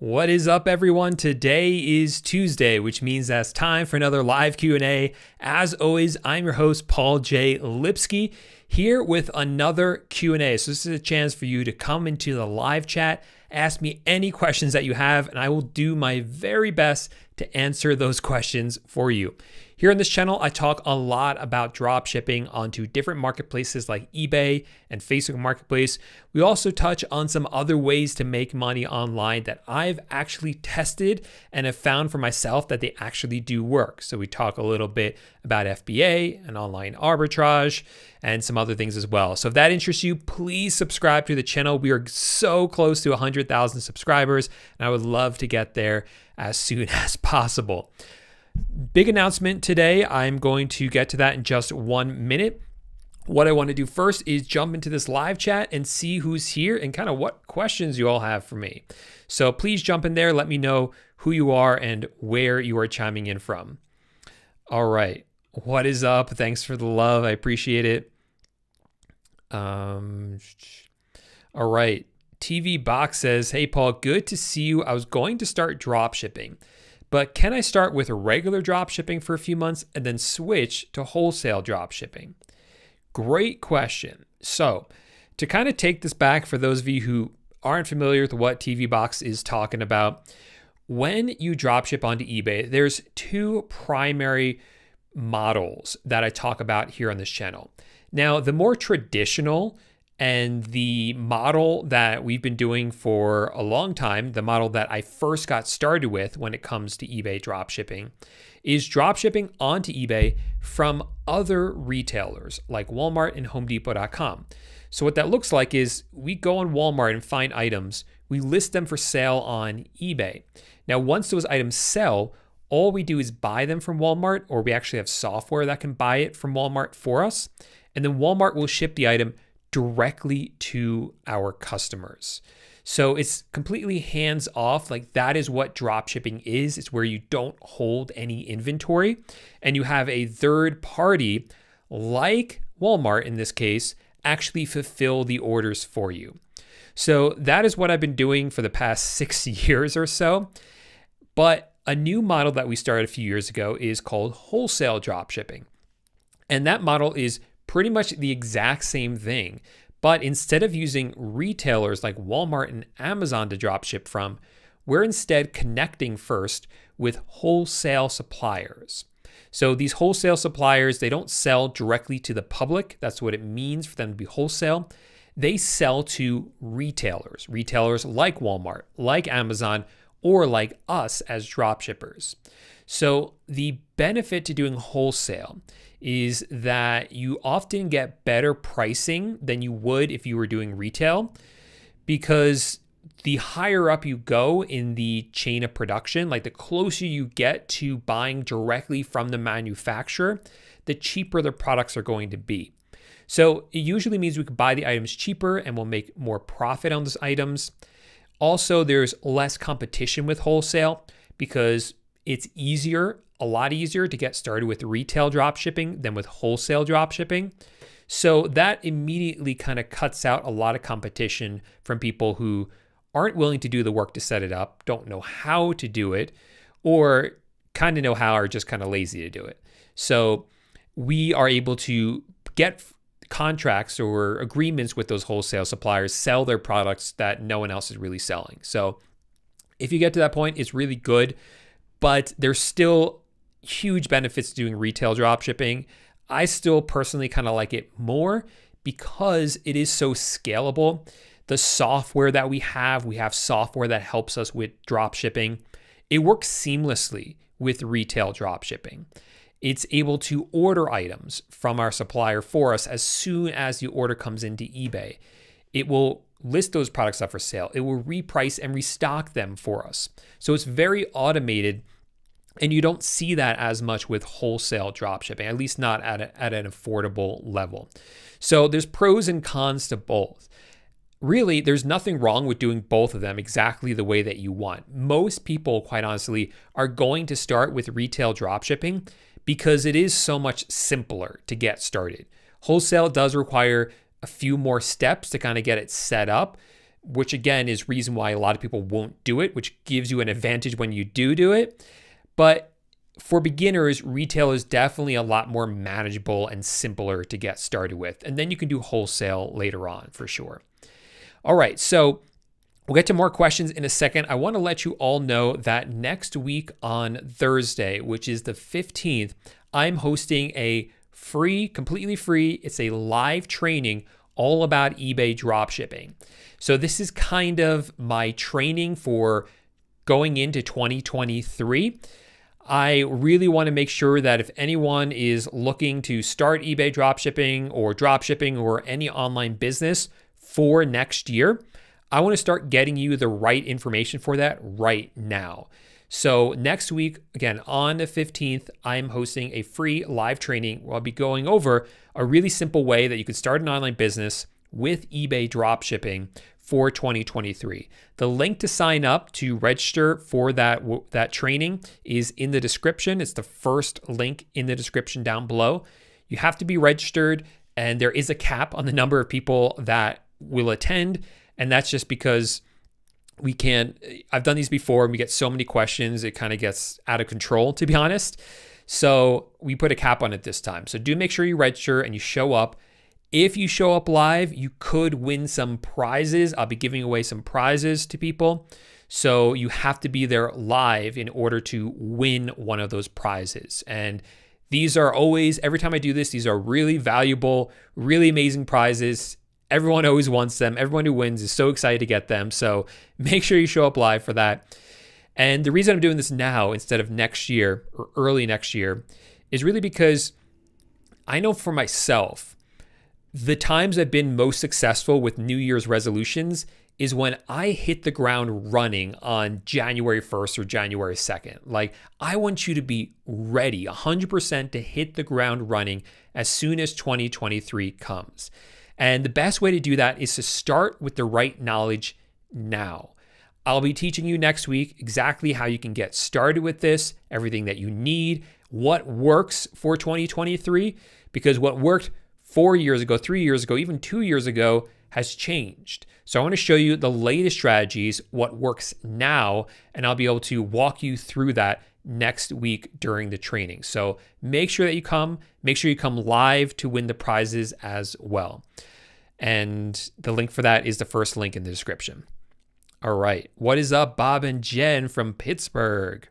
What is up, everyone? Today is Tuesday, which means that's time for another live Q&A. As always, I'm your host, Paul J Lipsky, here with another Q&A. So this is a chance for you to come into the live chat, ask me any questions that you have, and I will do my very best to answer those questions for you. Here on this channel, I talk a lot about drop shipping onto different marketplaces like eBay and Facebook Marketplace. We also touch on some other ways to make money online that I've actually tested and have found for myself that they actually do work. So we talk a little bit about FBA and online arbitrage and some other things as well. So if that interests you, please subscribe to the channel. We are so close to 100,000 subscribers, and I would love to get there as soon as possible. Big announcement today. I'm going to get to that in just 1 minute. What I want to do first is jump into this live chat and see who's here and kind of what questions you all have for me. So please jump in there. Let me know who you are and where you are chiming in from. All right. What is up? Thanks for the love. I appreciate it. All right. TV Box says, "Hey, Paul, good to see you. I was going to start drop shipping. But can I start with a regular drop shipping for a few months and then switch to wholesale drop shipping?" Great question. So to kind of take this back for those of you who aren't familiar with what TV Box is talking about, when you drop ship onto eBay, there's two primary models that I talk about here on this channel. Now, the more traditional and the model that we've been doing for a long time, the model that I first got started with when it comes to eBay dropshipping, is dropshipping onto eBay from other retailers like Walmart and HomeDepot.com. So what that looks like is we go on Walmart and find items, we list them for sale on eBay. Now, once those items sell, all we do is buy them from Walmart, or we actually have software that can buy it from Walmart for us. And then Walmart will ship the item directly to our customers. So it's completely hands off. Like, that is what drop shipping is. It's where you don't hold any inventory and you have a third party like Walmart in this case actually fulfill the orders for you. So that is what I've been doing for the past 6 years or so. But a new model that we started a few years ago is called wholesale drop shipping. And that model is pretty much the exact same thing, but instead of using retailers like Walmart and Amazon to drop ship from, we're instead connecting first with wholesale suppliers. So these wholesale suppliers, they don't sell directly to the public. That's what it means for them to be wholesale. They sell to retailers like Walmart, like Amazon, or like us as drop shippers. So the benefit to doing wholesale is that you often get better pricing than you would if you were doing retail, because the higher up you go in the chain of production, like the closer you get to buying directly from the manufacturer, the cheaper the products are going to be. So it usually means we can buy the items cheaper and we'll make more profit on those items. Also, there's less competition with wholesale because it's a lot easier to get started with retail drop shipping than with wholesale drop shipping. So that immediately kind of cuts out a lot of competition from people who aren't willing to do the work to set it up, don't know how to do it, or kind of know how are just kind of lazy to do it. So we are able to get contracts or agreements with those wholesale suppliers, sell their products that no one else is really selling. So if you get to that point, it's really good, but there's still huge benefits to doing retail drop shipping. I still personally kind of like it more because it is so scalable. The software that we have software that helps us with drop shipping. It works seamlessly with retail drop shipping. It's able to order items from our supplier for us as soon as the order comes into eBay. It will list those products up for sale. It will reprice and restock them for us. So it's very automated, and you don't see that as much with wholesale drop shipping, at least not at an affordable level. So there's pros and cons to both. Really, there's nothing wrong with doing both of them exactly the way that you want. Most people, quite honestly, are going to start with retail drop shipping because it is so much simpler to get started. Wholesale does require a few more steps to kind of get it set up, which again is reason why a lot of people won't do it, which gives you an advantage when you do it. But for beginners, retail is definitely a lot more manageable and simpler to get started with. And then you can do wholesale later on for sure. All right, so we'll get to more questions in a second. I want to let you all know that next week on Thursday, which is the 15th, I'm hosting a completely free, it's a live training all about eBay dropshipping. So this is kind of my training for going into 2023. I really want to make sure that if anyone is looking to start eBay dropshipping or any online business for next year, I want to start getting you the right information for that right now. So next week, again, on the 15th, I'm hosting a free live training where I'll be going over a really simple way that you can start an online business with eBay dropshipping for 2023. The link to sign up to register for that training is in the description. It's the first link in the description down below. You have to be registered, and there is a cap on the number of people that will attend, and that's just because I've done these before and we get so many questions, it kind of gets out of control, to be honest. So we put a cap on it this time. So do make sure you register and you show up. If you show up live, you could win some prizes. I'll be giving away some prizes to people. So you have to be there live in order to win one of those prizes. And these are always, every time I do this, these are really valuable, really amazing prizes. Everyone always wants them. Everyone who wins is so excited to get them. So make sure you show up live for that. And the reason I'm doing this now instead of next year or early next year is really because I know for myself, the times I've been most successful with New Year's resolutions is when I hit the ground running on January 1st or January 2nd. Like, I want you to be ready 100% to hit the ground running as soon as 2023 comes. And the best way to do that is to start with the right knowledge now. I'll be teaching you next week exactly how you can get started with this, everything that you need, what works for 2023, because what worked 4 years ago, 3 years ago, even 2 years ago has changed. So I want to show you the latest strategies, what works now, and I'll be able to walk you through that next week during the training. So make sure that you come, make sure you come live to win the prizes as well. And the link for that is the first link in the description. All right. What is up, Bob and Jen from Pittsburgh?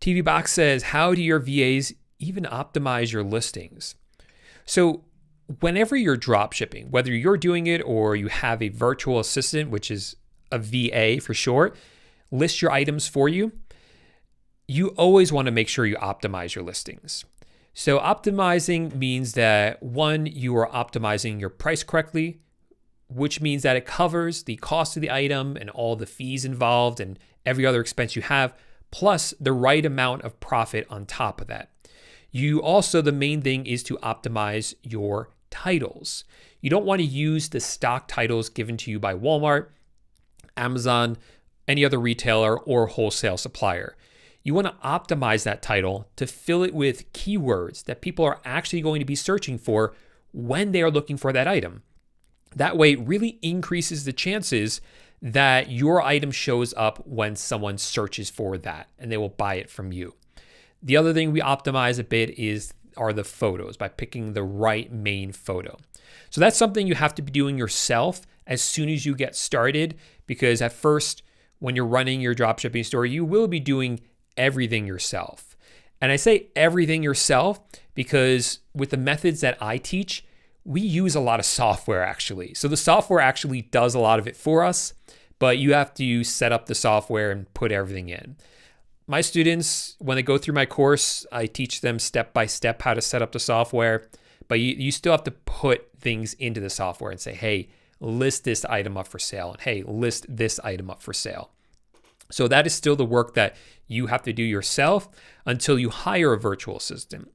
TV Box says, how do your VAs even optimize your listings? So whenever you're drop shipping, whether you're doing it or you have a virtual assistant, which is a VA for short, list your items for you, you always want to make sure you optimize your listings. So optimizing means that, one, you are optimizing your price correctly, which means that it covers the cost of the item and all the fees involved and every other expense you have, plus the right amount of profit on top of that. You also, the main thing is to optimize your titles. You don't want to use the stock titles given to you by Walmart, Amazon, any other retailer, or wholesale supplier. You want to optimize that title to fill it with keywords that people are actually going to be searching for when they are looking for that item. That way, it really increases the chances that your item shows up when someone searches for that and they will buy it from you. The other thing we optimize a bit are the photos, by picking the right main photo. So that's something you have to be doing yourself as soon as you get started, because at first, when you're running your dropshipping store, you will be doing everything yourself. And I say everything yourself because with the methods that I teach, we use a lot of software actually. So the software actually does a lot of it for us, but you have to set up the software and put everything in. My students, when they go through my course, I teach them step by step how to set up the software, but you still have to put things into the software and say, hey, list this item up for sale, and hey, list this item up for sale. So that is still the work that you have to do yourself until you hire a virtual assistant.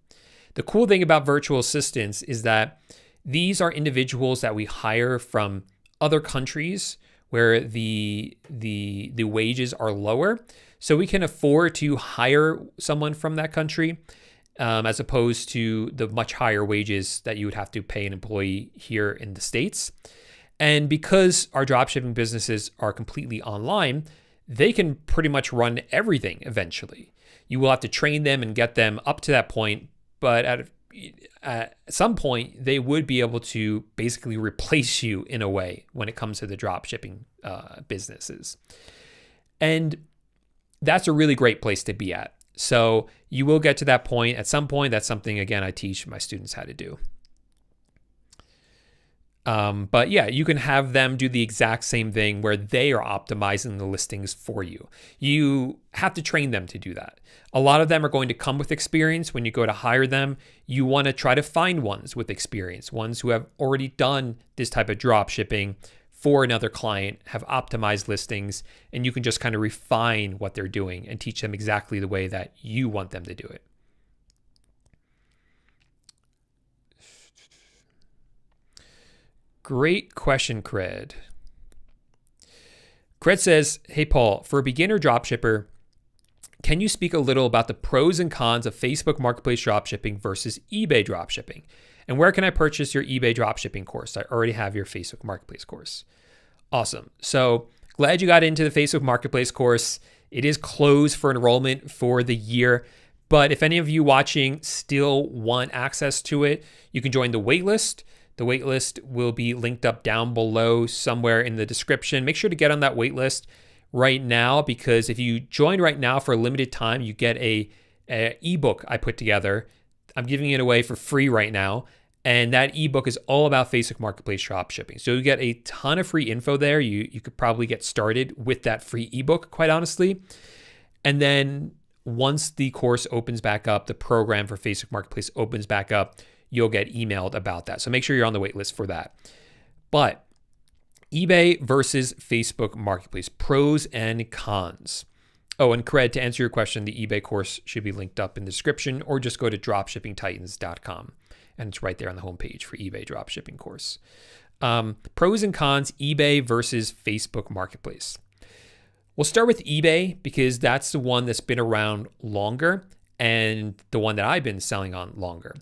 The cool thing about virtual assistants is that these are individuals that we hire from other countries where the wages are lower. So we can afford to hire someone from that country as opposed to the much higher wages that you would have to pay an employee here in the States. And because our dropshipping businesses are completely online, they can pretty much run everything eventually. You will have to train them and get them up to that point, but at some point, they would be able to basically replace you in a way when it comes to the dropshipping businesses. And that's a really great place to be at. So you will get to that point at some point. That's something, again, I teach my students how to do. But yeah, you can have them do the exact same thing where they are optimizing the listings for you. You have to train them to do that. A lot of them are going to come with experience. When you go to hire them, you want to try to find ones with experience, ones who have already done this type of drop shipping for another client, have optimized listings, and you can just kind of refine what they're doing and teach them exactly the way that you want them to do it. Great question, Cred. Cred says, hey, Paul, for a beginner dropshipper, can you speak a little about the pros and cons of Facebook Marketplace dropshipping versus eBay dropshipping? And where can I purchase your eBay dropshipping course? I already have your Facebook Marketplace course. Awesome. So glad you got into the Facebook Marketplace course. It is closed for enrollment for the year. But if any of you watching still want access to it, you can join the waitlist. The waitlist will be linked up down below somewhere in the description. Make sure to get on that waitlist right now, because if you join right now for a limited time, you get a ebook I put together. I'm giving it away for free right now. And that ebook is all about Facebook Marketplace dropshipping. So you get a ton of free info there. You could probably get started with that free ebook, quite honestly. And then once the course opens back up, the program for Facebook Marketplace opens back up, you'll get emailed about that. So make sure you're on the wait list for that. But eBay versus Facebook Marketplace, pros and cons. Oh, and Cred, to answer your question, the eBay course should be linked up in the description, or just go to dropshippingtitans.com. And it's right there on the homepage for eBay dropshipping course. Pros and cons, eBay versus Facebook Marketplace. We'll start with eBay because that's the one that's been around longer and the one that I've been selling on longer.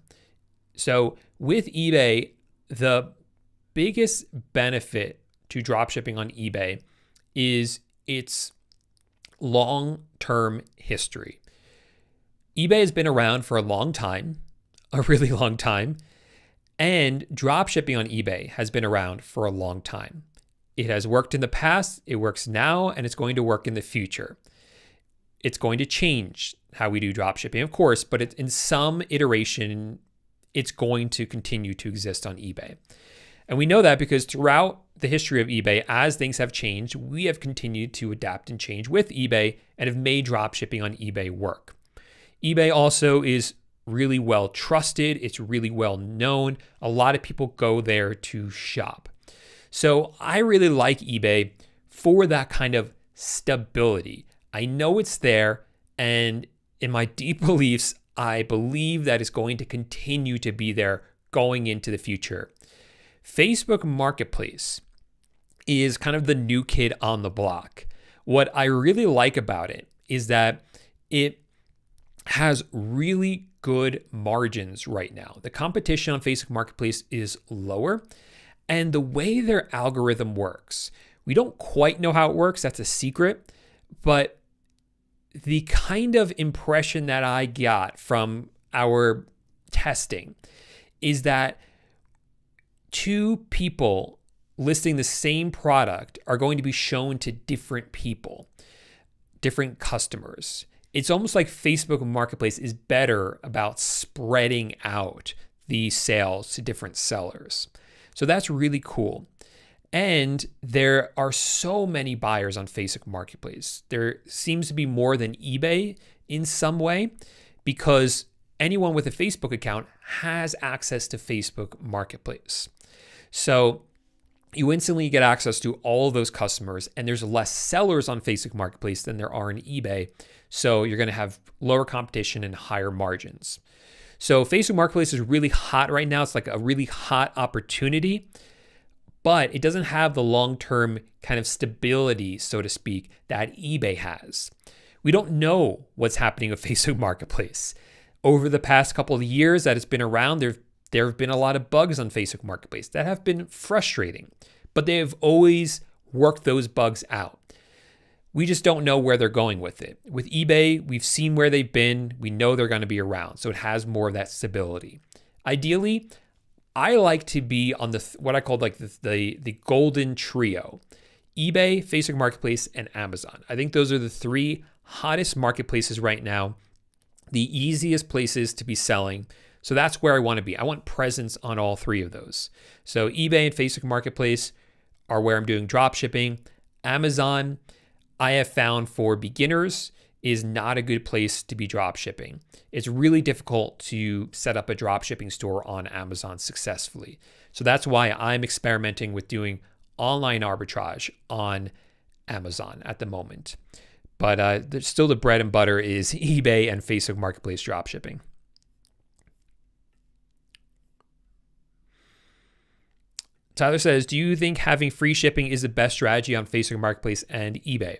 So with eBay, the biggest benefit to dropshipping on eBay is its long-term history. eBay has been around for a long time, a really long time, and dropshipping on eBay has been around for a long time. It has worked in the past, it works now, and it's going to work in the future. It's going to change how we do dropshipping, of course, but in some iteration, it's going to continue to exist on eBay. And we know that because throughout the history of eBay, as things have changed, we have continued to adapt and change with eBay and have made dropshipping on eBay work. eBay also is really well trusted. It's really well known. A lot of people go there to shop. So I really like eBay for that kind of stability. I know it's there, and in my deep beliefs, I believe that it's going to continue to be there going into the future. Facebook Marketplace is kind of the new kid on the block. What I really like about it is that it has really good margins right now. The competition on Facebook Marketplace is lower, and the way their algorithm works, we don't quite know how it works. That's a secret, but the kind of impression that I got from our testing is that two people listing the same product are going to be shown to different people, different customers. It's almost like Facebook Marketplace is better about spreading out the sales to different sellers. So that's really cool. And there are so many buyers on Facebook Marketplace. There seems to be more than eBay in some way, because anyone with a Facebook account has access to Facebook Marketplace. So you instantly get access to all of those customers, and there's less sellers on Facebook Marketplace than there are in eBay. So you're going to have lower competition and higher margins. So Facebook Marketplace is really hot right now. It's like a really hot opportunity, but it doesn't have the long-term kind of stability, so to speak, that eBay has. We don't know what's happening with Facebook Marketplace. Over the past couple of years that it's been around, there have been a lot of bugs on Facebook Marketplace that have been frustrating. but they have always worked those bugs out. We just don't know where they're going with it. With eBay, we've seen where they've been. We know they're going to be around, so it has more of that stability. Ideally, I like to be on the what I call like the golden trio: eBay, Facebook Marketplace, and Amazon. I think those are the three hottest marketplaces right now, the easiest places to be selling. So that's where I want to be. I want presence on all three of those. So eBay and Facebook Marketplace are where I'm doing drop shipping. Amazon, I have found for beginners, is not a good place to be drop shipping. It's really difficult to set up a drop shipping store on Amazon successfully. So that's why I'm experimenting with doing online arbitrage on Amazon at the moment. But still the bread and butter is eBay and Facebook Marketplace drop shipping. Tyler says, do you think having free shipping is the best strategy on Facebook Marketplace and eBay?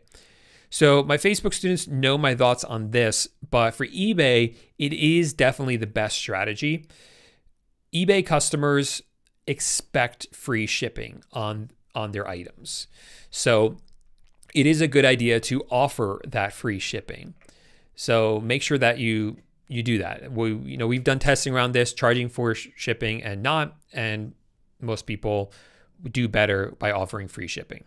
So my Facebook students know my thoughts on this, but for eBay, it is definitely the best strategy. eBay customers expect free shipping on their items. So it is a good idea to offer that free shipping. So make sure that you do that. We've done testing around this, charging for shipping and not, and most people do better by offering free shipping.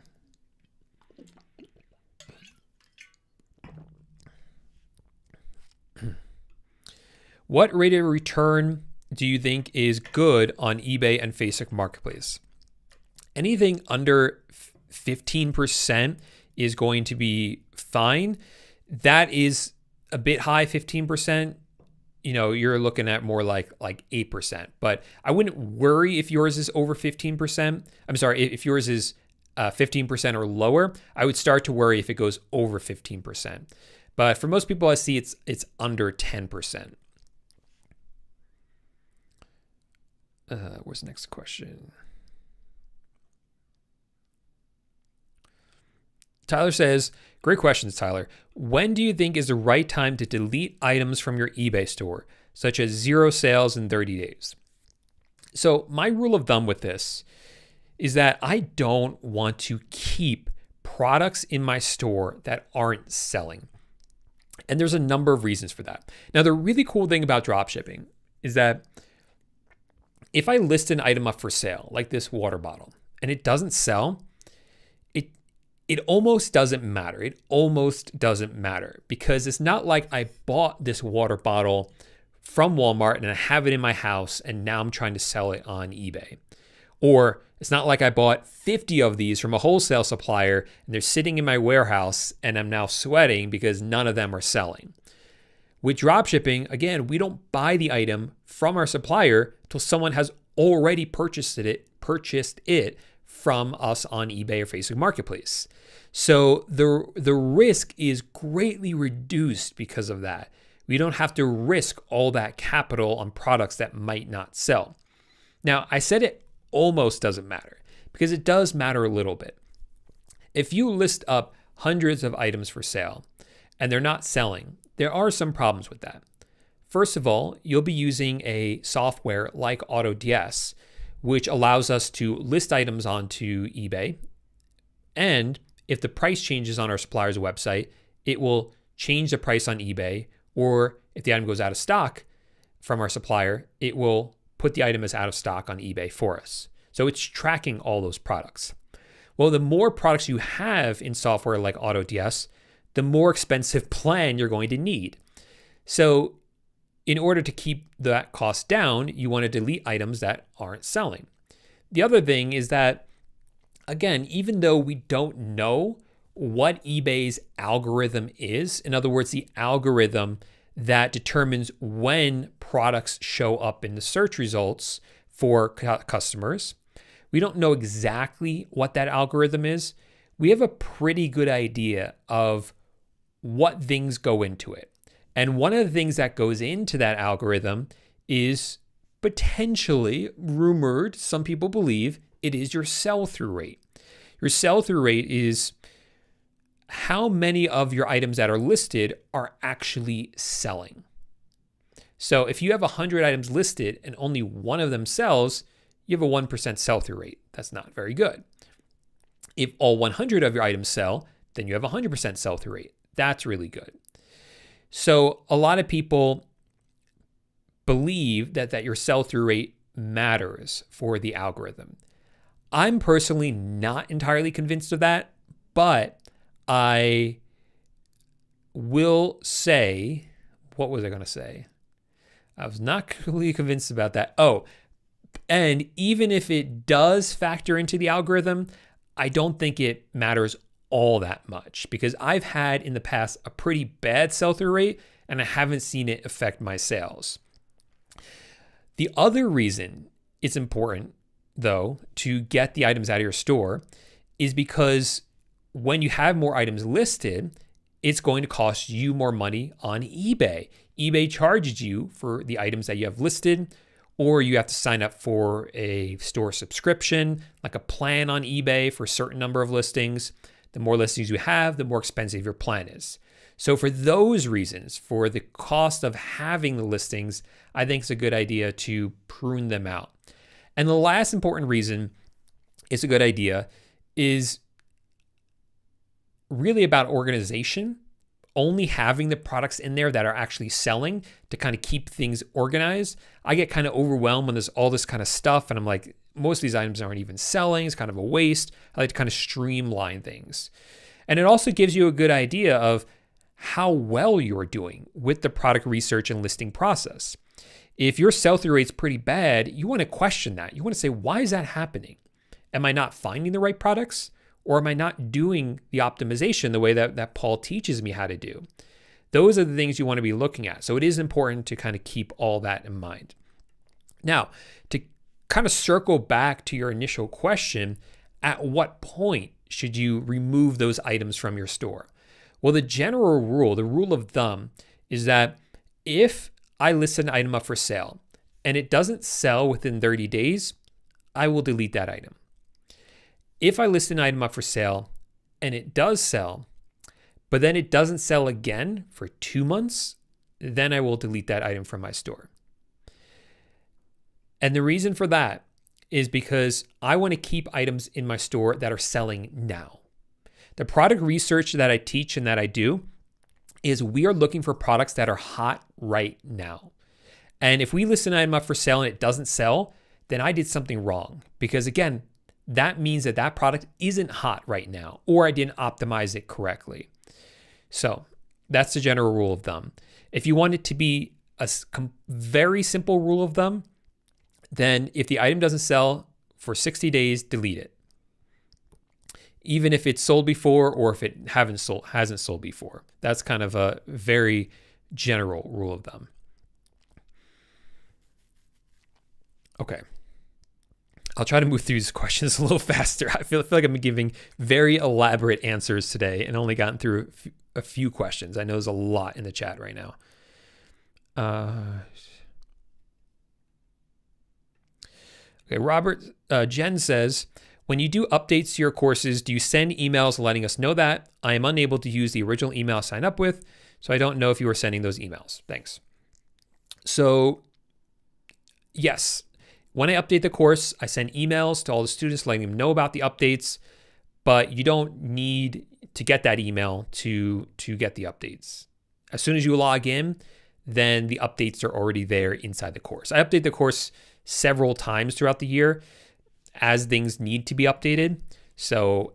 What rate of return do you think is good on eBay and Facebook Marketplace? Anything under 15% is going to be fine. That is a bit high, 15%. You're looking at more like 8%, but I wouldn't worry if yours is over 15%. I'm sorry, if yours is 15% or lower, I would start to worry if it goes over 15%. But for most people I see, it's under 10%. Where's the next question? Tyler says, great questions, Tyler. When do you think is the right time to delete items from your eBay store, such as 0 sales in 30 days? So my rule of thumb with this is that I don't want to keep products in my store that aren't selling. And there's a number of reasons for that. Now, the really cool thing about dropshipping is that if I list an item up for sale, like this water bottle, and it doesn't sell, it almost doesn't matter. It almost doesn't matter because it's not like I bought this water bottle from Walmart and I have it in my house and now I'm trying to sell it on eBay. Or it's not like I bought 50 of these from a wholesale supplier and they're sitting in my warehouse and I'm now sweating because none of them are selling. With dropshipping, again, we don't buy the item from our supplier till someone has already purchased it from us on eBay or Facebook Marketplace. So the risk is greatly reduced because of that. We don't have to risk all that capital on products that might not sell. Now, I said it almost doesn't matter because it does matter a little bit. If you list up hundreds of items for sale and they're not selling, there are some problems with that. First of all, you'll be using a software like AutoDS, which allows us to list items onto eBay. And if the price changes on our supplier's website, it will change the price on eBay. Or if the item goes out of stock from our supplier, it will put the item as out of stock on eBay for us. So it's tracking all those products. Well, the more products you have in software like AutoDS, the more expensive plan you're going to need. So in order to keep that cost down, you want to delete items that aren't selling. The other thing is that, again, even though we don't know what eBay's algorithm is, in other words, the algorithm that determines when products show up in the search results for customers, we don't know exactly what that algorithm is. We have a pretty good idea of what things go into it. And one of the things that goes into that algorithm is potentially rumored, some people believe, it is your sell-through rate. Your sell-through rate is how many of your items that are listed are actually selling. So if you have 100 items listed and only one of them sells, you have a 1% sell-through rate. That's not very good. If all 100 of your items sell, then you have a 100% sell-through rate. That's really good. So a lot of people believe that your sell-through rate matters for the algorithm. I'm personally not entirely convinced of that, but I will say, what was I going to say? I was not completely convinced about that. Oh, and even if it does factor into the algorithm, I don't think it matters all that much, because I've had in the past a pretty bad sell-through rate and I haven't seen it affect my sales. The other reason it's important, though, to get the items out of your store is because when you have more items listed, it's going to cost you more money on eBay. eBay charges you for the items that you have listed, or you have to sign up for a store subscription, like a plan on eBay for a certain number of listings. The more listings you have, the more expensive your plan is. So for those reasons, for the cost of having the listings, I think it's a good idea to prune them out. And the last important reason it's a good idea is really about organization. Only having the products in there that are actually selling to kind of keep things organized. I get kind of overwhelmed when there's all this kind of stuff and I'm like, most of these items aren't even selling. It's kind of a waste. I like to kind of streamline things. And it also gives you a good idea of how well you're doing with the product research and listing process. If your sell-through rate's pretty bad, you want to question that. You want to say, why is that happening? Am I not finding the right products? Or am I not doing the optimization the way that Paul teaches me how to do? Those are the things you want to be looking at. So it is important to kind of keep all that in mind. Now, to kind of circle back to your initial question, at what point should you remove those items from your store? Well, the general rule, the rule of thumb, is that if I list an item up for sale and it doesn't sell within 30 days, I will delete that item. If I list an item up for sale and it does sell, but then it doesn't sell again for 2 months, then I will delete that item from my store. And the reason for that is because I want to keep items in my store that are selling now. The product research that I teach and that I do is we are looking for products that are hot right now. And if we list an item up for sale and it doesn't sell, then I did something wrong. Because again, that means that that product isn't hot right now, or I didn't optimize it correctly. So that's the general rule of thumb. If you want it to be a very simple rule of thumb, then if the item doesn't sell for 60 days, delete it. Even if it's sold before or if it hasn't sold before. That's kind of a very general rule of thumb. Okay. I'll try to move through these questions a little faster. I feel like I'm giving very elaborate answers today and only gotten through a few questions. I know there's a lot in the chat right now. Okay, Robert, Jen says, when you do updates to your courses, do you send emails letting us know that? I am unable to use the original email I signed up with, so I don't know if you are sending those emails. Thanks. So, yes. When I update the course, I send emails to all the students letting them know about the updates, but you don't need to get that email to get the updates. As soon as you log in, then the updates are already there inside the course. I update the course several times throughout the year as things need to be updated. So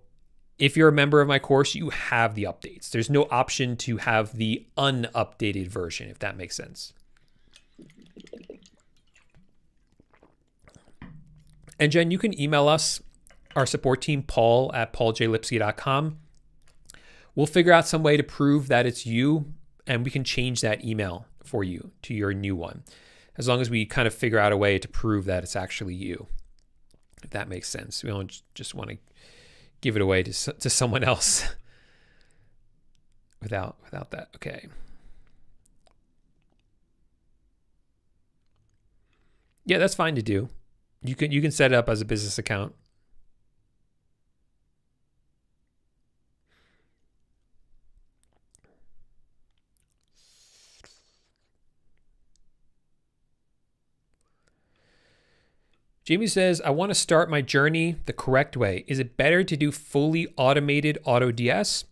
if you're a member of my course, you have the updates. There's no option to have the unupdated version, if that makes sense. And Jen, you can email us, our support team, paul@pauljlipsky.com. We'll figure out some way to prove that it's you, and we can change that email for you to your new one, as long as we kind of figure out a way to prove that it's actually you, if that makes sense. We don't just want to give it away to someone else without that. Okay. Yeah, that's fine to do. You can set it up as a business account. Jamie says, I want to start my journey the correct way. Is it better to do fully automated auto DS?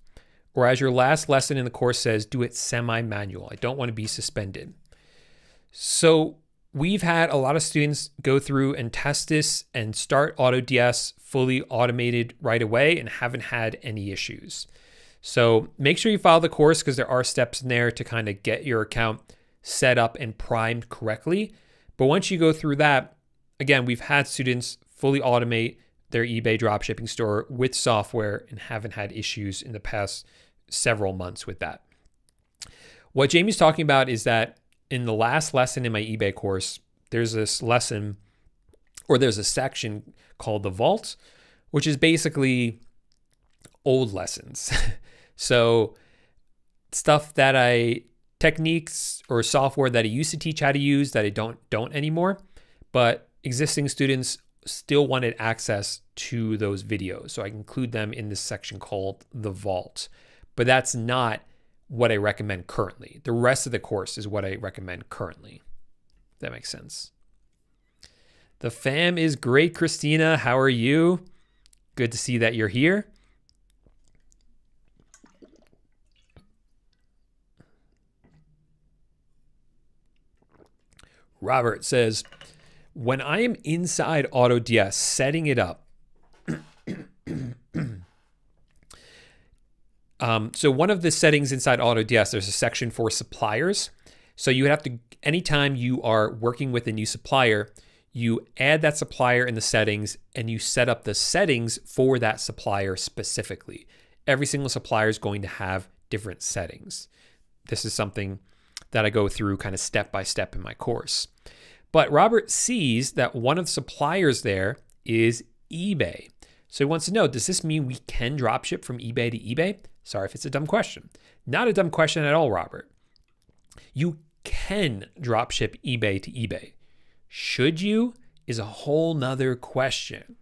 Or as your last lesson in the course says, do it semi-manual. I don't want to be suspended. So we've had a lot of students go through and test this and start auto DS fully automated right away and haven't had any issues. So make sure you follow the course because there are steps in there to kind of get your account set up and primed correctly. But once you go through that, again, we've had students fully automate their eBay dropshipping store with software and haven't had issues in the past several months with that. What Jamie's talking about is that in the last lesson in my eBay course, there's this lesson or there's a section called the Vault, which is basically old lessons. So stuff that techniques or software that I used to teach how to use that I don't anymore, but existing students still wanted access to those videos. So I include them in this section called the Vault, but that's not what I recommend currently. The rest of the course is what I recommend currently. If that makes sense. The fam is great, Christina. How are you? Good to see that you're here. Robert says, when I am inside AutoDS setting it up, so one of the settings inside AutoDS, there's a section for suppliers. So you would have to, anytime you are working with a new supplier, you add that supplier in the settings and you set up the settings for that supplier specifically. Every single supplier is going to have different settings. This is something that I go through kind of step by step in my course. But Robert sees that one of the suppliers there is eBay. So he wants to know, does this mean we can dropship from eBay to eBay? Sorry if it's a dumb question. Not a dumb question at all, Robert. You can dropship eBay to eBay. Should you is a whole nother question.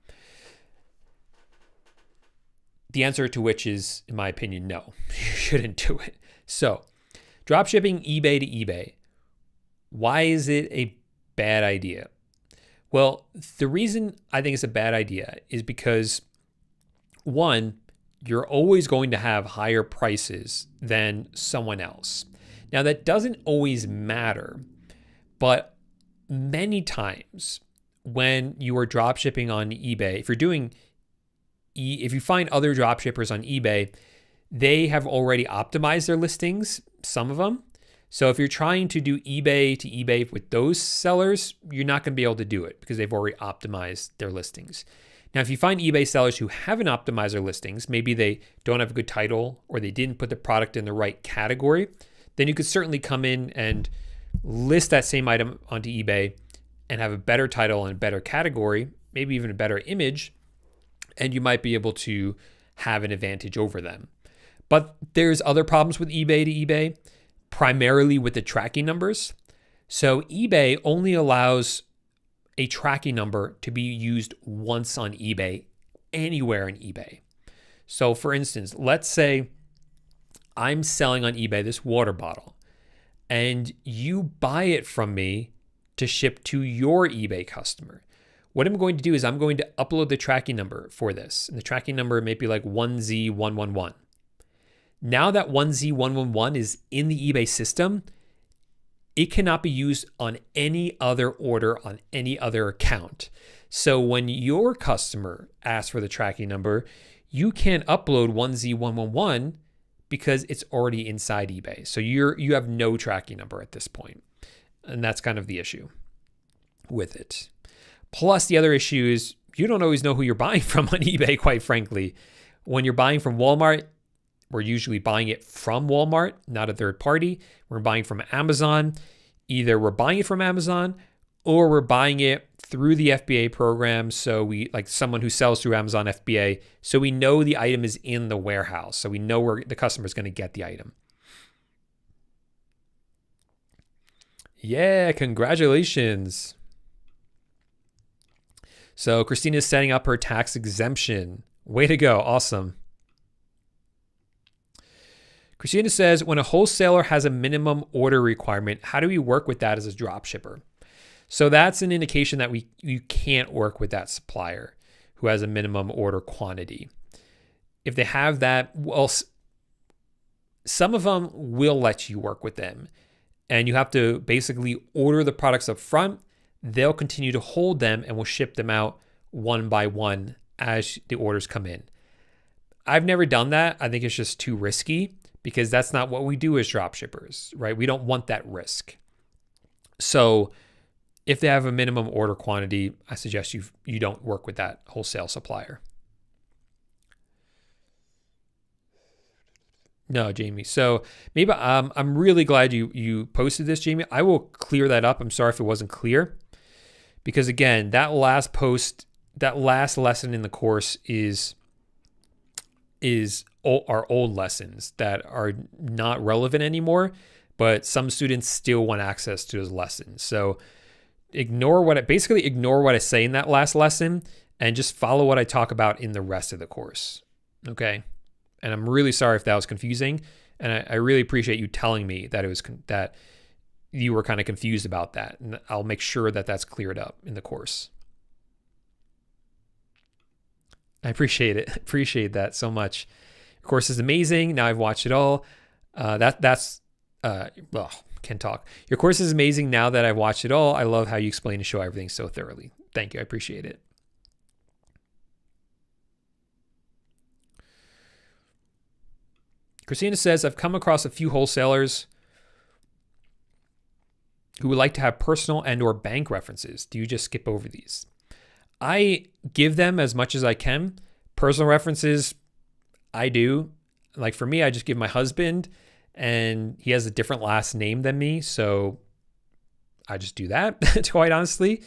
The answer to which is, in my opinion, no. You shouldn't do it. So, dropshipping eBay to eBay. Why is it a bad idea? Well, the reason I think it's a bad idea is because, one, you're always going to have higher prices than someone else. Now, that doesn't always matter, but many times when you are dropshipping on eBay, if you find other dropshippers on eBay, they have already optimized their listings, some of them. So if you're trying to do eBay to eBay with those sellers, you're not going to be able to do it because they've already optimized their listings. Now, if you find eBay sellers who haven't optimized their listings, maybe they don't have a good title or they didn't put the product in the right category, then you could certainly come in and list that same item onto eBay and have a better title and a better category, maybe even a better image, and you might be able to have an advantage over them. But there's other problems with eBay to eBay, primarily with the tracking numbers. So eBay only allows a tracking number to be used once on eBay, anywhere in eBay. So for instance, let's say I'm selling on eBay this water bottle and you buy it from me to ship to your eBay customer. What I'm going to do is I'm going to upload the tracking number for this. And the tracking number may be like 1Z111. Now that 1Z111 is in the eBay system, it cannot be used on any other order on any other account. So when your customer asks for the tracking number, you can't upload 1Z111 because it's already inside eBay. So you have no tracking number at this point. And that's kind of the issue with it. Plus, the other issue is you don't always know who you're buying from on eBay, quite frankly. When you're buying from Walmart, we're usually buying it from Walmart, not a third party. We're buying from Amazon. Either we're buying it from Amazon or we're buying it through the FBA program. So we, like someone who sells through Amazon FBA. So we know the item is in the warehouse. So we know where the customer is going to get the item. Yeah, congratulations. So Christina's setting up her tax exemption. Way to go. Awesome. Christina says, when a wholesaler has a minimum order requirement, how do we work with that as a drop shipper? So that's an indication that you can't work with that supplier who has a minimum order quantity. If they have that, well, some of them will let you work with them, and you have to basically order the products up front. They'll continue to hold them and will ship them out one by one as the orders come in. I've never done that. I think it's just too risky because that's not what we do as dropshippers, right? We don't want that risk. So if they have a minimum order quantity, I suggest you don't work with that wholesale supplier. No, Jamie. So maybe I'm really glad you posted this, Jamie. I will clear that up. I'm sorry if it wasn't clear, because again, that last post, that last lesson in the course is our old lessons that are not relevant anymore, but some students still want access to those lessons. So ignore what I say in that last lesson and just follow what I talk about in the rest of the course. Okay. And I'm really sorry if that was confusing. And I really appreciate you telling me that it was that you were kind of confused about that. And I'll make sure that that's cleared up in the course. I appreciate it. Appreciate that so much. Your course is amazing. Now I've watched it all. Can't talk. Your course is amazing now that I've watched it all. I love how you explain and show everything so thoroughly. Thank you. I appreciate it. Christina says, I've come across a few wholesalers who would like to have personal and or bank references. Do you just skip over these? I give them as much as I can. Personal references, I do. Like for me, I just give my husband, and he has a different last name than me. So I just do that, quite honestly.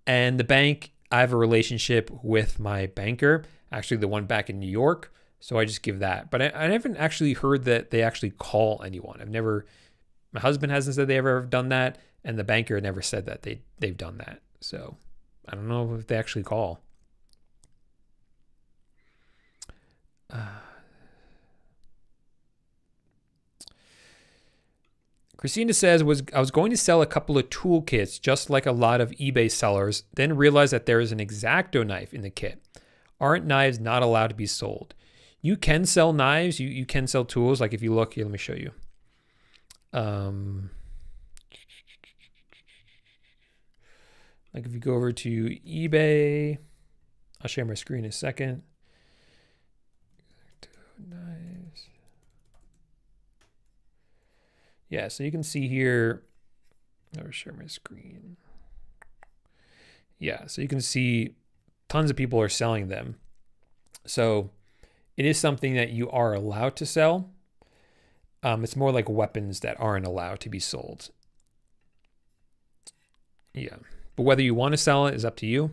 And the bank, I have a relationship with my banker, actually the one back in New York. So I just give that. But I haven't actually heard that they actually call anyone. My husband hasn't said they ever have done that. And the banker never said that they've done that. So I don't know if they actually call. Christina says, I was going to sell a couple of toolkits just like a lot of eBay sellers, then realized that there is an X-Acto knife in the kit. Aren't knives not allowed to be sold? You can sell knives. You can sell tools. Like if you look here, let me show you. Like if you go over to eBay, I'll share my screen in a second. Knives. Yeah, so you can see here. I'll share my screen. Yeah, so you can see tons of people are selling them. So it is something that you are allowed to sell. It's more like weapons that aren't allowed to be sold. Yeah, but whether you want to sell it is up to you.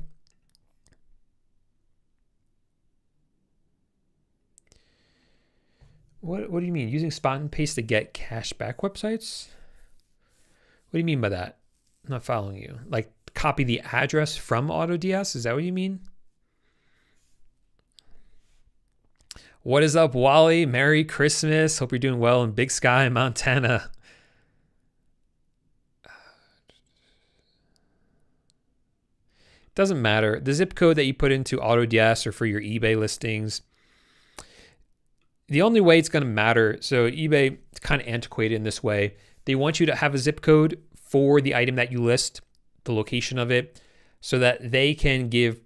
What do you mean? Using spot and paste to get cashback websites? What do you mean by that? I'm not following you. Like copy the address from AutoDS? Is that what you mean? What is up, Wally? Merry Christmas. Hope you're doing well in Big Sky, Montana. Doesn't matter. The zip code that you put into AutoDS or for your eBay listings, the only way it's going to matter, so eBay is kind of antiquated in this way. They want you to have a zip code for the item that you list, the location of it, so that they can give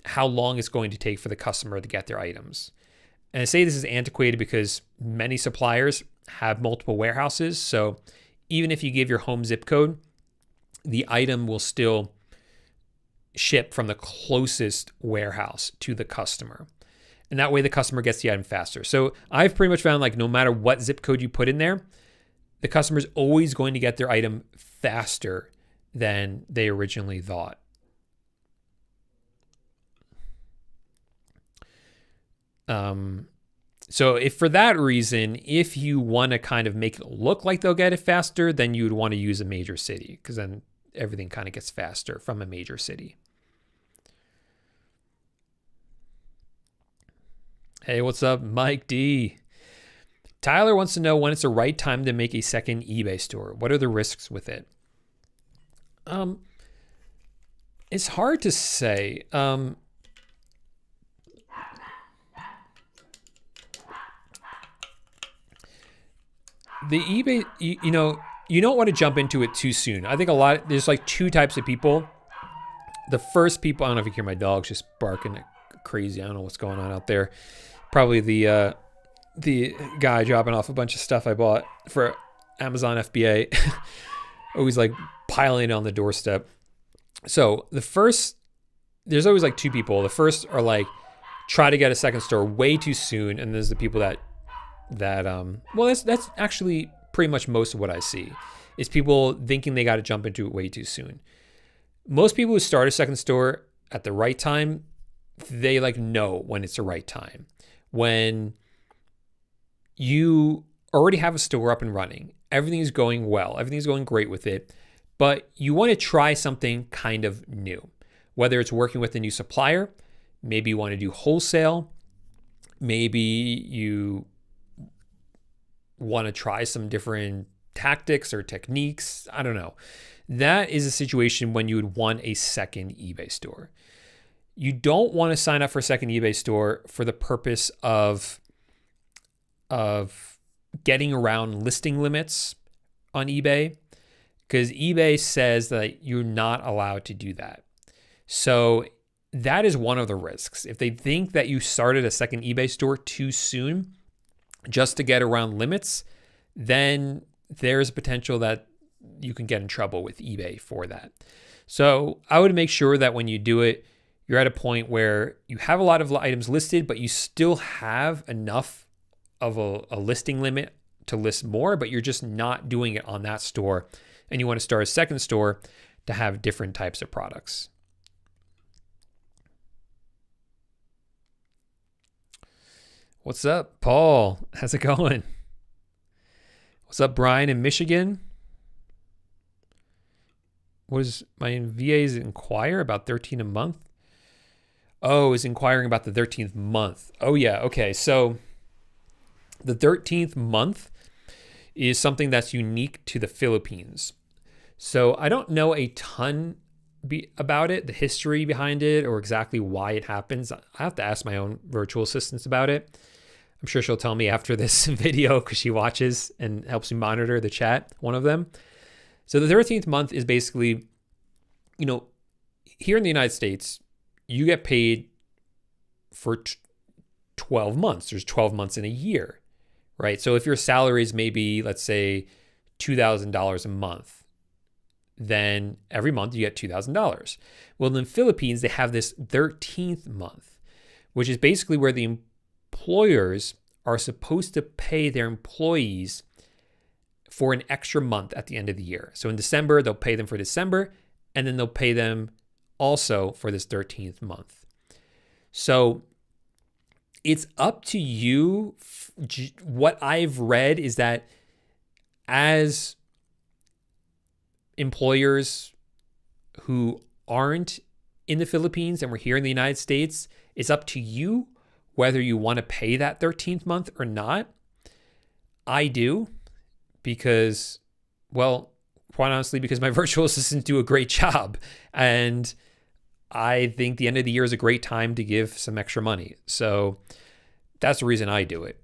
how long it's going to take for the customer to get their items. And I say this is antiquated because many suppliers have multiple warehouses. So even if you give your home zip code, the item will still ship from the closest warehouse to the customer. And that way the customer gets the item faster. So I've pretty much found like no matter what zip code you put in there, the customer is always going to get their item faster than they originally thought. So if for that reason, if you want to kind of make it look like they'll get it faster, then you would want to use a major city, because then everything kind of gets faster from a major city. Hey, what's up, Mike D? Tyler wants to know when it's the right time to make a second eBay store. What are the risks with it? It's hard to say. The eBay, you don't want to jump into it too soon. I think there's like two types of people. The first people, I don't know if you hear my dogs just barking like crazy. I don't know what's going on out there. Probably the guy dropping off a bunch of stuff I bought for Amazon FBA. Always like piling it on the doorstep. So there's always like two people. The first are like, try to get a second store way too soon. And there's the people that that's actually pretty much most of what I see is people thinking they got to jump into it way too soon. Most people who start a second store at the right time, they like know when it's the right time. When you already have a store up and running, everything's going well, everything's going great with it, but you want to try something kind of new. Whether it's working with a new supplier, maybe you want to do wholesale, maybe you want to try some different tactics or techniques. I don't know. That is a situation when you would want a second eBay store. You don't want to sign up for a second eBay store for the purpose of getting around listing limits on eBay, because eBay says that you're not allowed to do that. So that is one of the risks. If they think that you started a second eBay store too soon, just to get around limits, then there's a potential that you can get in trouble with eBay for that. So I would make sure that when you do it, you're at a point where you have a lot of items listed, but you still have enough of a listing limit to list more, but you're just not doing it on that store. And you want to start a second store to have different types of products. What's up, Paul? How's it going? What's up, Brian in Michigan? What is my VA's inquire about 13 a month? Oh, is inquiring about the 13th month. Oh yeah, okay. So the 13th month is something that's unique to the Philippines. So I don't know a ton about it, the history behind it, or exactly why it happens. I have to ask my own virtual assistants about it. I'm sure she'll tell me after this video because she watches and helps me monitor the chat, one of them. So the 13th month is basically, here in the United States, you get paid for 12 months. There's 12 months in a year, right? So if your salary is maybe, let's say, $2,000 a month, then every month you get $2,000. Well, in the Philippines, they have this 13th month, which is basically where the employers are supposed to pay their employees for an extra month at the end of the year. So in December, they'll pay them for December, and then they'll pay them also for this 13th month. So it's up to you. What I've read is that as employers who aren't in the Philippines and we're here in the United States, it's up to you whether you want to pay that 13th month or not. I do because, well, quite honestly, because my virtual assistants do a great job. And I think the end of the year is a great time to give some extra money. So that's the reason I do it.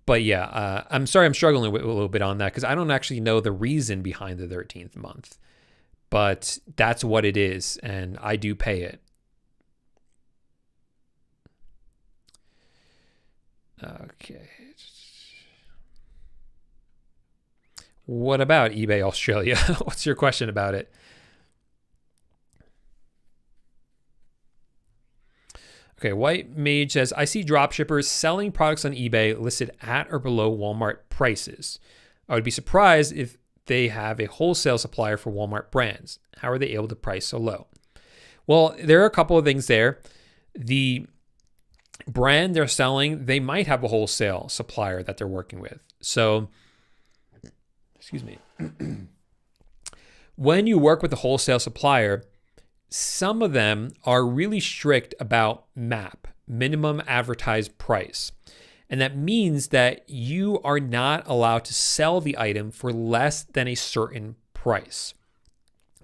But yeah, I'm sorry I'm struggling with a little bit on that because I don't actually know the reason behind the 13th month. But that's what it is, and I do pay it. Okay. What about eBay Australia? What's your question about it? Okay, White Mage says, I see dropshippers selling products on eBay listed at or below Walmart prices. I would be surprised if they have a wholesale supplier for Walmart brands. How are they able to price so low? Well, there are a couple of things there. The brand they're selling, they might have a wholesale supplier that they're working with. So, excuse me. When you work with a wholesale supplier, some of them are really strict about MAP, minimum advertised price. And that means that you are not allowed to sell the item for less than a certain price.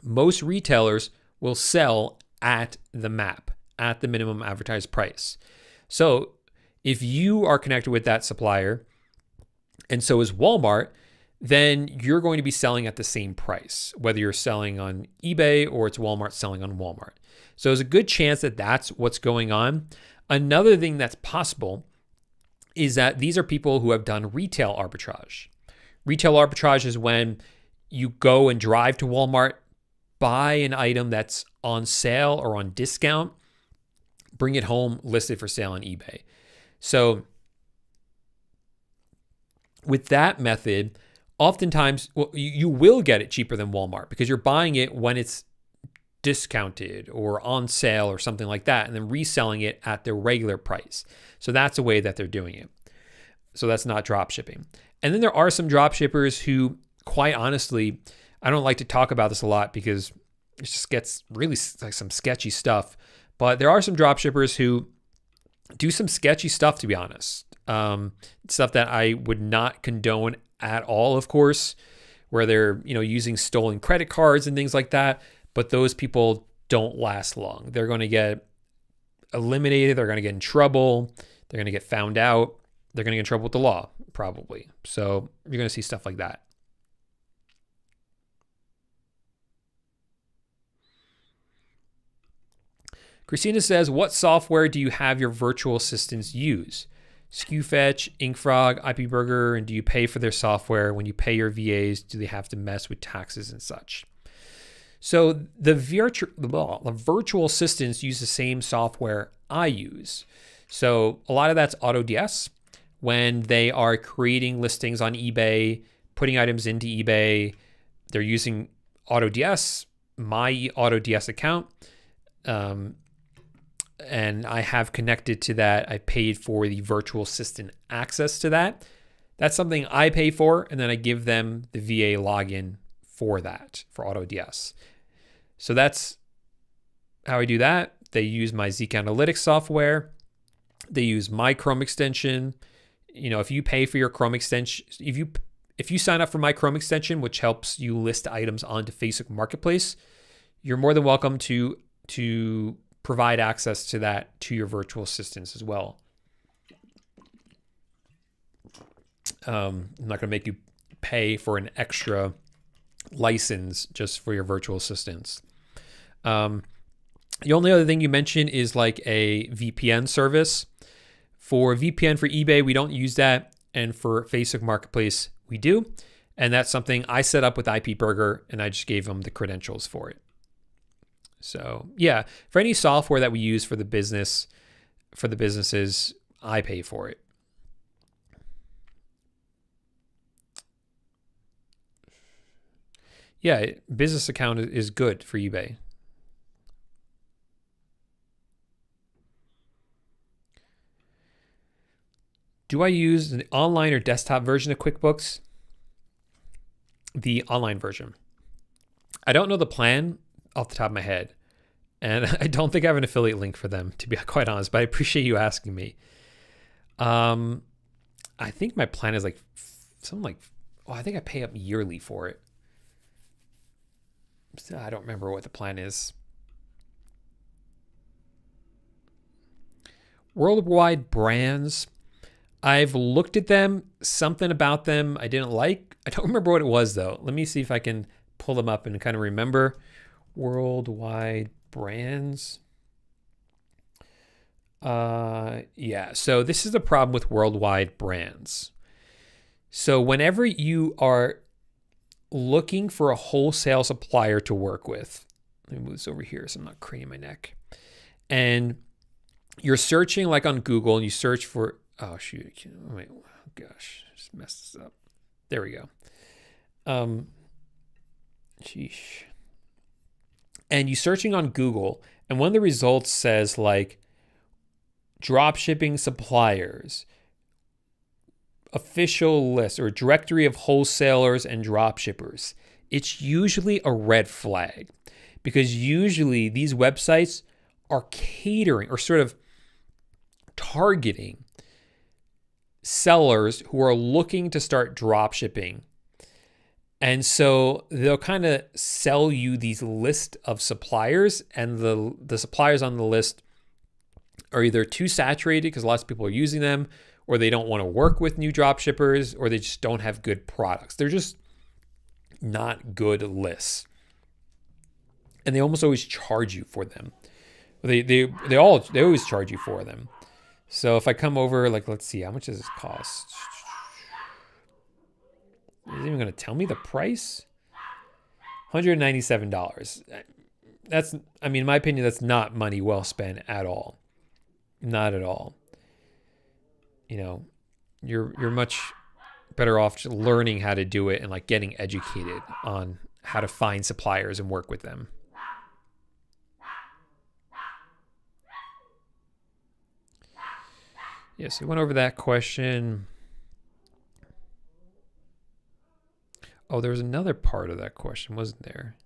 Most retailers will sell at the MAP, at the minimum advertised price. So if you are connected with that supplier, and so is Walmart, then you're going to be selling at the same price, whether you're selling on eBay or it's Walmart selling on Walmart. So there's a good chance that that's what's going on. Another thing that's possible is that these are people who have done retail arbitrage. Retail arbitrage is when you go and drive to Walmart, buy an item that's on sale or on discount, bring it home, list it for sale on eBay. So with that method, oftentimes you will get it cheaper than Walmart because you're buying it when it's discounted or on sale or something like that, and then reselling it at their regular price. So that's a way that they're doing it. So that's not drop shipping. And then there are some drop shippers who, quite honestly, I don't like to talk about this a lot because it just gets really like some sketchy stuff. But there are some drop shippers who do some sketchy stuff, to be honest. Stuff that I would not condone at all, of course, where they're, using stolen credit cards and things like that. But those people don't last long. They're going to get eliminated. They're going to get in trouble. They're going to get found out. They're going to get in trouble with the law, probably. So you're going to see stuff like that. Christina says, what software do you have your virtual assistants use? SKUFetch, InkFrog, IPBurger, and do you pay for their software? When you pay your VAs, do they have to mess with taxes and such? So the virtual assistants use the same software I use. So a lot of that's AutoDS. When they are creating listings on eBay, putting items into eBay, they're using AutoDS, my AutoDS account. And I have connected to that. I paid for the virtual assistant access to that. That's something I pay for, and then I give them the VA login for that, for AutoDS. So that's how I do that. They use my Zeek Analytics software. They use my Chrome extension. If you pay for your Chrome extension, if you sign up for my Chrome extension, which helps you list items onto Facebook Marketplace, you're more than welcome to provide access to that to your virtual assistants as well. I'm not going to make you pay for an extra license just for your virtual assistants. The only other thing you mentioned is like a VPN service. For VPN for eBay, we don't use that. And for Facebook Marketplace, we do. And that's something I set up with IPBurger, and I just gave them the credentials for it. So yeah, for any software that we use for the businesses, I pay for it. Yeah, business account is good for eBay. Do I use an online or desktop version of QuickBooks? The online version. I don't know the plan off the top of my head, and I don't think I have an affiliate link for them, to be quite honest, but I appreciate you asking me. I think my plan is I think I pay up yearly for it. I don't remember what the plan is. Worldwide brands. I've looked at them, something about them I didn't like. I don't remember what it was though. Let me see if I can pull them up and kind of remember. Worldwide brands. Yeah, so this is the problem with worldwide brands. So whenever you are looking for a wholesale supplier to work with, let me move this over here so I'm not craning my neck. And you're searching like on Google and you search for, oh shoot, wait, oh gosh, I just messed this up. There we go. Sheesh. And you searching on Google, and one of the results says like dropshipping suppliers, official list or directory of wholesalers and dropshippers. It's usually a red flag because usually these websites are catering or sort of targeting sellers who are looking to start dropshipping. And so they'll kind of sell you these list of suppliers, and the suppliers on the list are either too saturated because lots of people are using them, or they don't want to work with new drop shippers, or they just don't have good products. They're just not good lists. And they almost always charge you for them. They always charge you for them. So if I come over, like, let's see, how much does this cost? Is it even going to tell me the price? $197. That's, I mean, in my opinion, that's not money well spent at all. Not at all. You know, you're much better off just learning how to do it and like getting educated on how to find suppliers and work with them. Yes, we went over that question. Oh, there was another part of that question, wasn't there?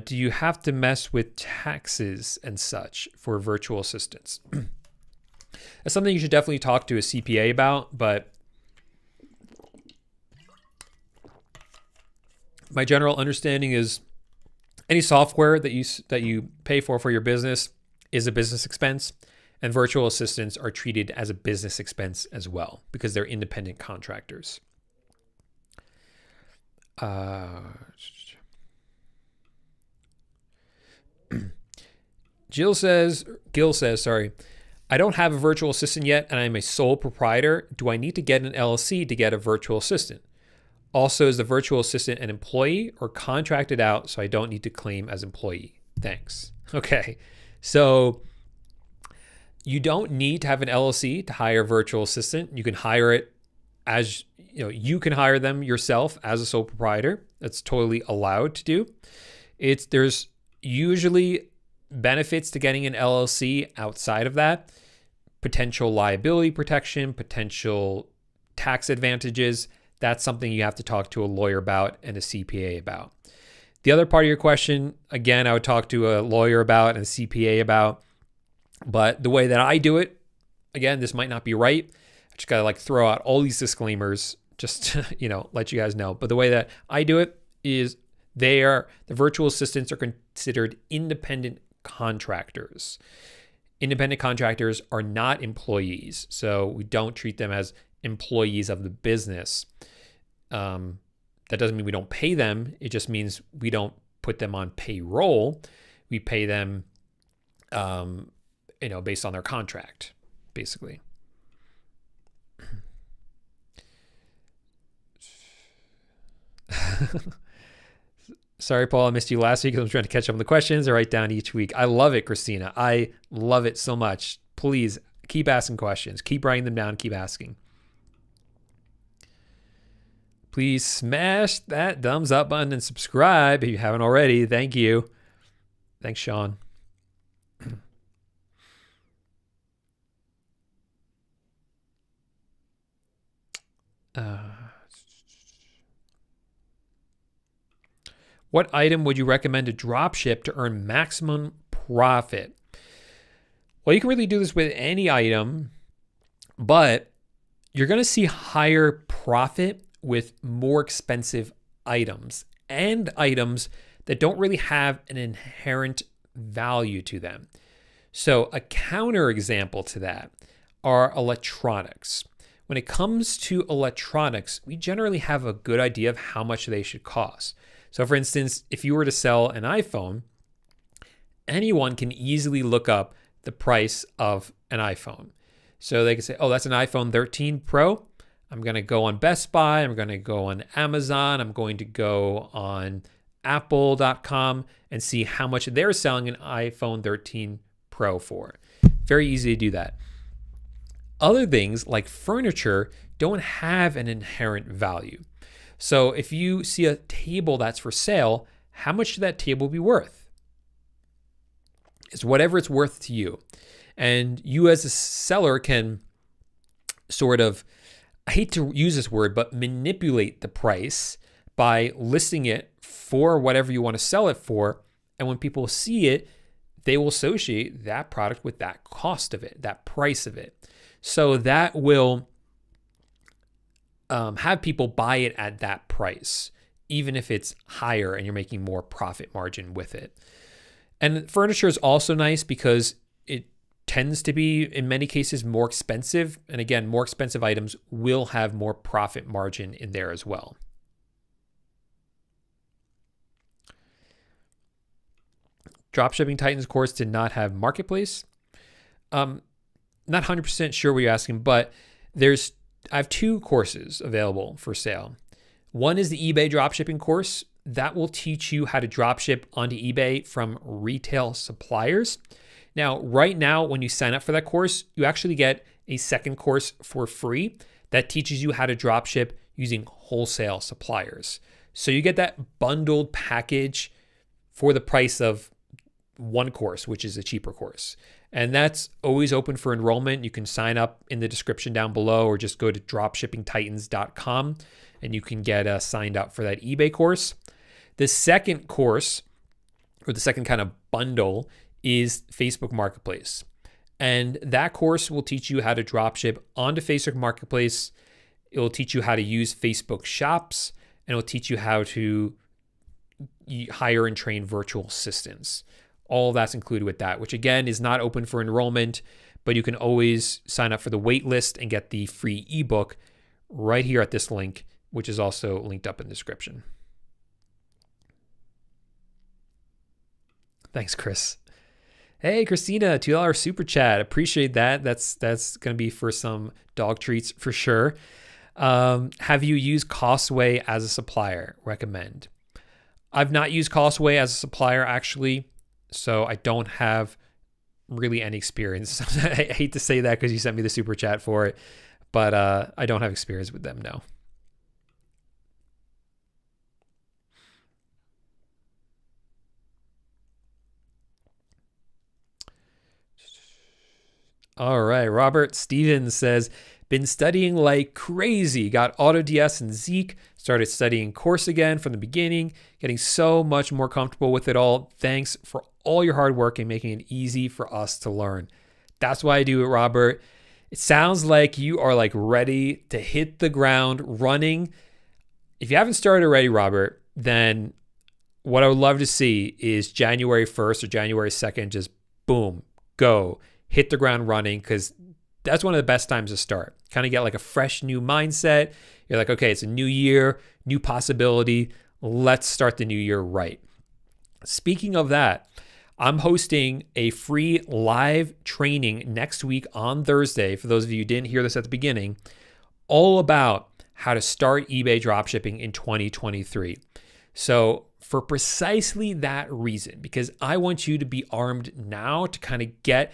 Do you have to mess with taxes and such for virtual assistants? That's something you should definitely talk to a CPA about, but my general understanding is any software that you pay for your business is a business expense, and virtual assistants are treated as a business expense as well because they're independent contractors. Gil says, I don't have a virtual assistant yet, and I'm a sole proprietor. Do I need to get an LLC to get a virtual assistant? Also, is the virtual assistant an employee or contracted out so I don't need to claim as employee? Thanks. Okay, so you don't need to have an LLC to hire a virtual assistant. You can hire it as, you know, you can hire them yourself as a sole proprietor. That's totally allowed to do. There's usually benefits to getting an LLC outside of that. Potential liability protection, potential tax advantages. That's something you have to talk to a lawyer about and a CPA about. The other part of your question, again, I would talk to a lawyer about and a CPA about. But the way that I do it, again, this might not be right. I just got to like throw out all these disclaimers just to, you know, let you guys know. But the way that I do it is the virtual assistants are considered independent contractors. Independent contractors are not employees, so we don't treat them as employees of the business. That doesn't mean we don't pay them. It just means we don't put them on payroll. We pay them, based on their contract, basically. Sorry, Paul, I missed you last week because I'm trying to catch up on the questions I write down each week. I love it, Christina. I love it so much. Please keep asking questions. Keep writing them down. Keep asking. Please smash that thumbs up button and subscribe if you haven't already. Thank you. Thanks, Sean. What item would you recommend to drop ship to earn maximum profit? Well, you can really do this with any item, but you're going to see higher profit with more expensive items and items that don't really have an inherent value to them. So a counter example to that are electronics. When it comes to electronics, we generally have a good idea of how much they should cost. So for instance, if you were to sell an iPhone, anyone can easily look up the price of an iPhone. So they can say, oh, that's an iPhone 13 Pro. I'm going to go on Best Buy. I'm going to go on Amazon. I'm going to go on Apple.com and see how much they're selling an iPhone 13 Pro for. Very easy to do that. Other things like furniture don't have an inherent value. So if you see a table that's for sale, how much should that table be worth? It's whatever it's worth to you. And you as a seller can sort of, I hate to use this word, but manipulate the price by listing it for whatever you want to sell it for. And when people see it, they will associate that product with that cost of it, that price of it. So that will have people buy it at that price, even if it's higher and you're making more profit margin with it. And furniture is also nice because it tends to be, in many cases, more expensive. And again, more expensive items will have more profit margin in there as well. Dropshipping Titans course did not have marketplace. Not 100% sure what you're asking, but I have 2 courses available for sale. One is the eBay dropshipping course that will teach you how to dropship onto eBay from retail suppliers. Now, right now, when you sign up for that course, you actually get a second course for free that teaches you how to dropship using wholesale suppliers. So you get that bundled package for the price of one course, which is a cheaper course. And that's always open for enrollment. You can sign up in the description down below or just go to dropshippingtitans.com and you can get signed up for that eBay course. The second course, or the second kind of bundle, is Facebook Marketplace. And that course will teach you how to dropship onto Facebook Marketplace. It will teach you how to use Facebook Shops, and it will teach you how to hire and train virtual assistants. All of that's included with that, which again is not open for enrollment, but you can always sign up for the wait list and get the free ebook right here at this link, which is also linked up in the description. Thanks, Chris. Hey, Christina, $2 super chat. Appreciate that. That's going to be for some dog treats for sure. Have you used Costway as a supplier? Recommend. I've not used Costway as a supplier actually, so I don't have really any experience. I hate to say that because you sent me the super chat for it, but I don't have experience with them, no. All right, Robert Stevens says, been studying like crazy, got AutoDS and Zeek, started studying course again from the beginning, getting so much more comfortable with it all. Thanks for all your hard work and making it easy for us to learn. That's why I do it, Robert. It sounds like you are like ready to hit the ground running. If you haven't started already, Robert, then what I would love to see is January 1st or January 2nd, just boom, go. Hit the ground running, because that's one of the best times to start. Kind of get like a fresh new mindset. You're like, okay, it's a new year, new possibility. Let's start the new year right. Speaking of that, I'm hosting a free live training next week on Thursday. For those of you who didn't hear this at the beginning, all about how to start eBay dropshipping in 2023. So for precisely that reason, because I want you to be armed now to kind of get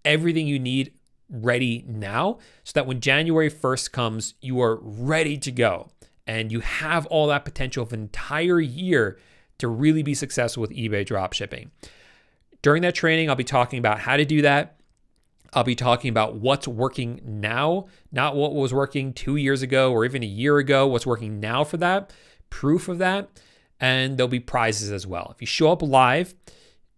everything you need ready now, so that when January 1st comes, you are ready to go and you have all that potential of an entire year to really be successful with eBay dropshipping. During that training, I'll be talking about how to do that. I'll be talking about what's working now, not what was working 2 years ago or even a year ago, what's working now for that, proof of that, and there'll be prizes as well. If you show up live,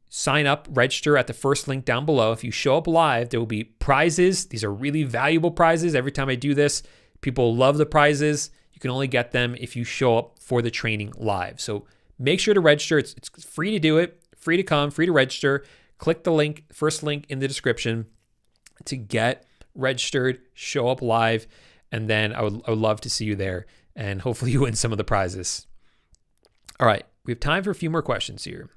sign up, register at the first link down below. If you show up live, there will be prizes. These are really valuable prizes. Every time I do this, people love the prizes. You can only get them if you show up for the training live. So make sure to register. It's free to do it, free to come, free to register. Click the link, first link in the description to get registered, show up live, and then I would love to see you there, and hopefully you win some of the prizes. All right, we have time for a few more questions here.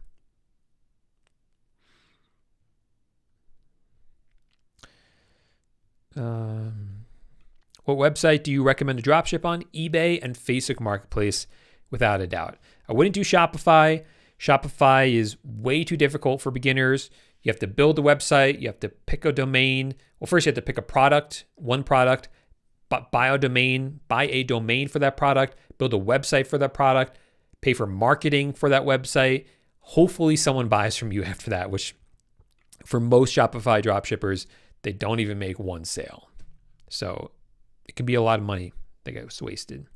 What website do you recommend to dropship on? eBay and Facebook Marketplace, without a doubt. I wouldn't do Shopify. Shopify is way too difficult for beginners. You have to build a website. You have to pick a domain. Well, first you have to pick a product, one product, buy a domain for that product, build a website for that product, pay for marketing for that website. Hopefully someone buys from you after that, which for most Shopify dropshippers, they don't even make one sale. So it can be a lot of money that gets wasted.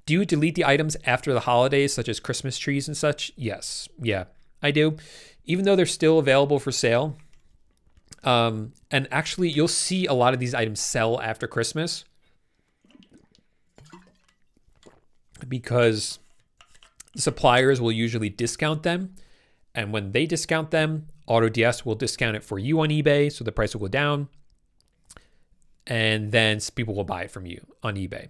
Do you delete the items after the holidays, such as Christmas trees and such? Yes. Yeah, I do. Even though they're still available for sale, And actually, you'll see a lot of these items sell after Christmas because the suppliers will usually discount them. And when they discount them, AutoDS will discount it for you on eBay, so the price will go down. And then people will buy it from you on eBay.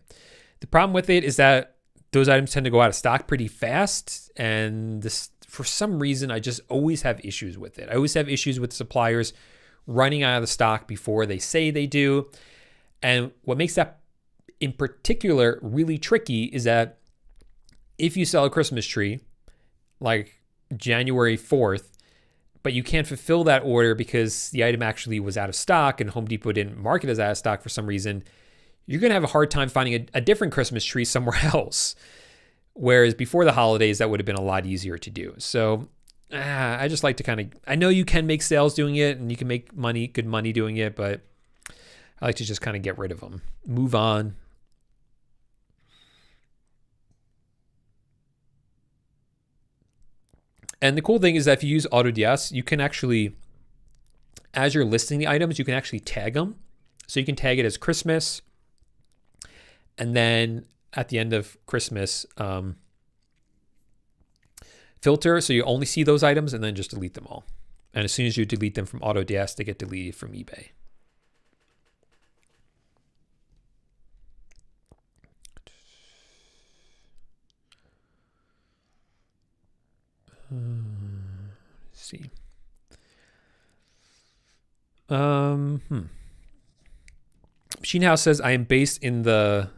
The problem with it is that those items tend to go out of stock pretty fast. And this, for some reason, I just always have issues with it. I always have issues with suppliers running out of the stock before they say they do. And what makes that in particular really tricky is that if you sell a Christmas tree, like January 4th, but you can't fulfill that order because the item actually was out of stock and Home Depot didn't mark it as out of stock for some reason, you're going to have a hard time finding a different Christmas tree somewhere else. Whereas before the holidays, that would have been a lot easier to do. So I just like to kind of, I know you can make sales doing it and you can make money, good money doing it, but I like to just kind of get rid of them, move on. And the cool thing is that if you use AutoDS, you can actually, as you're listing the items, you can actually tag them. So you can tag it as Christmas. And then at the end of Christmas, filter, so you only see those items and then just delete them all. And as soon as you delete them from AutoDS, they get deleted from eBay. Let's see. Machine House says, I am based in the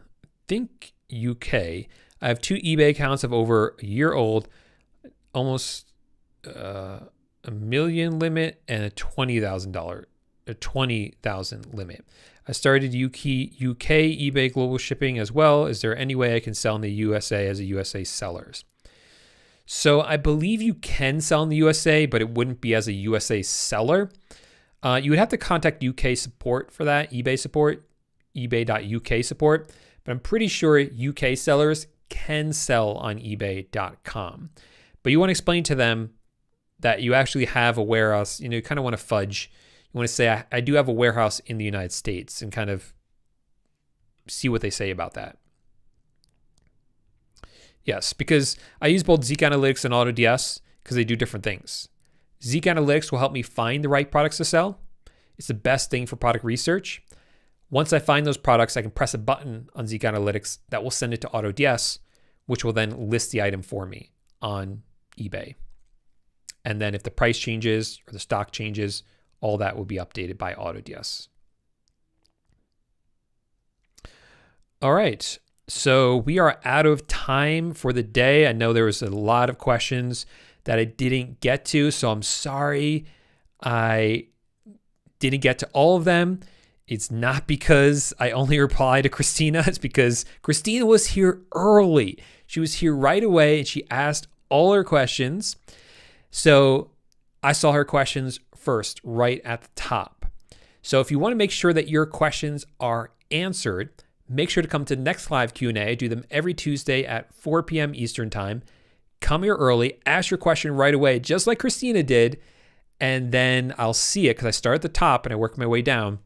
UK. I have 2 eBay accounts of over a year old, almost $1 million limit and a $20,000 limit. I started UK eBay global shipping as well. Is there any way I can sell in the USA as a USA sellers? So I believe you can sell in the USA, but it wouldn't be as a USA seller. You would have to contact UK support for that, eBay support, ebay.uk support. But I'm pretty sure UK sellers can sell on ebay.com. But you want to explain to them that you actually have a warehouse. You kind of want to fudge. You want to say, I do have a warehouse in the United States, and kind of see what they say about that. Yes, because I use both Zeek Analytics and AutoDS because they do different things. Zeek Analytics will help me find the right products to sell. It's the best thing for product research. Once I find those products, I can press a button on Zeek Analytics that will send it to AutoDS, which will then list the item for me on eBay. And then if the price changes or the stock changes, all that will be updated by AutoDS. All right. So we are out of time for the day. I know there was a lot of questions that I didn't get to, so I'm sorry I didn't get to all of them. It's not because I only replied to Christina. It's because Christina was here early. She was here right away and she asked all her questions. So I saw her questions first right at the top. So if you want to make sure that your questions are answered, make sure to come to the next live Q&A. I do them every Tuesday at 4 p.m. Eastern time. Come here early, ask your question right away, just like Christina did, and then I'll see it because I start at the top and I work my way down,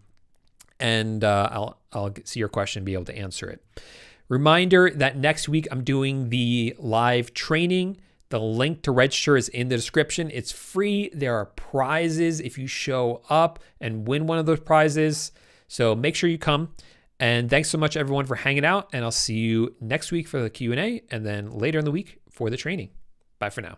and I'll see your question and be able to answer it. Reminder that next week I'm doing the live training. The link to register is in the description. It's free. There are prizes if you show up and win one of those prizes. So make sure you come. And thanks so much, everyone, for hanging out. And I'll see you next week for the Q&A and then later in the week for the training. Bye for now.